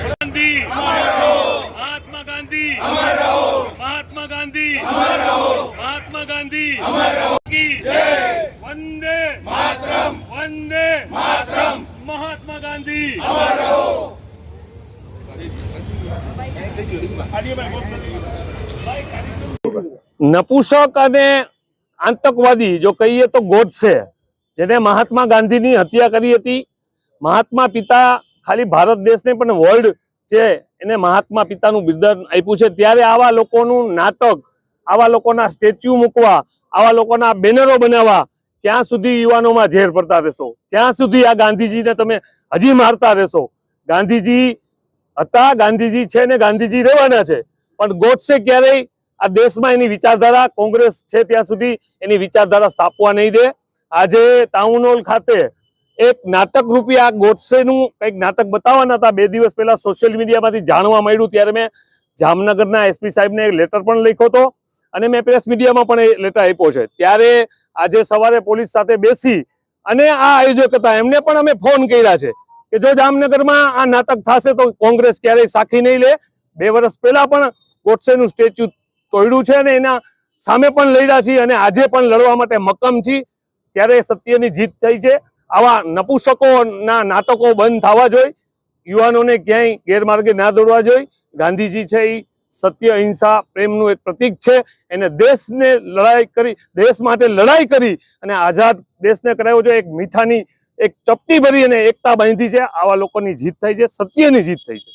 गांधी महात्मा गांधी महात्मा गांधी महात्मा गांधी की वंदे मातरम महात्मा गांधी नपुंसक અને આતંકવાદી જો કહીએ તો ગોડસે જેને મહાત્મા ગાંધીની હત્યા કરી હતી। મહાત્મા પિતા ખાલી ભારત દેશને પણ વર્લ્ડ છે એને મહાત્મા પિતાનું બિરુદ આપ્યું છે। ત્યારે આવા લોકોનું નાટક, આવા લોકોના સ્ટેચ્યુ મૂકવા, આવા લોકોના બેનરો બનાવવા, ક્યાં સુધી યુવાનોમાં ઝેર પડતા રહેશો? ક્યાં સુધી આ ગાંધીજીને તમે હજી મારતા રહેશો? ગાંધીજી હતા, ગાંધીજી છે ને ગાંધીજી રહેવાના છે, પણ ગોડસે ક્યારેય આ દેશમાં એની વિચારધારા, કોંગ્રેસ છે ત્યાં સુધી એની વિચારધારા સ્થાપવા નહીં દે। આજે ટાઉન હોલ ખાતે એક નાટક રૂપી આ ગોડસેનું કંઈક નાટક બતાવવાના હતા। 2 દિવસ પહેલા સોશિયલ મીડિયામાંથી જાણવા મળ્યું, ત્યારે મેં જામનગરના એસપી સાહેબને એક લેટર પણ લખ્યો હતો અને મેં પ્રેસ મીડિયામાં પણ એ લેટર આપ્યો છે। ત્યારે આજે સવારે પોલીસ સાથે બેસી અને આ આયોજક હતા એમને પણ અમે ફોન કર્યા છે કે જો જામનગરમાં આ નાટક થશે તો કોંગ્રેસ ક્યારેય સાખી નહીં લે। 2 વર્ષ પહેલા પણ ગોડસેનું સ્ટેચ્યુ તોડ્યું છે અને એના સામે પણ લડ્યા છીએ અને આજે પણ લડવા માટે મક્કમ છીએ। ત્યારે સત્યની જીત થઈ છે। આવા નપુંસકોના નાટકો બંધ થવા જોઈએ, યુવાનોને ક્યાંય ગેરમાર્ગે ના દોરવા જોઈએ। ગાંધીજી છે એ સત્ય, અહિંસા, પ્રેમનું એક પ્રતીક છે। એને દેશને લડાઈ કરી, દેશ માટે લડાઈ કરી અને આઝાદ દેશને કરાવ્યો છે। એક મીઠાની એક ચપટી ભરી અને એકતા બાંધી છે। આવા લોકોની જીત થઈ છે, સત્યની જીત થઈ છે।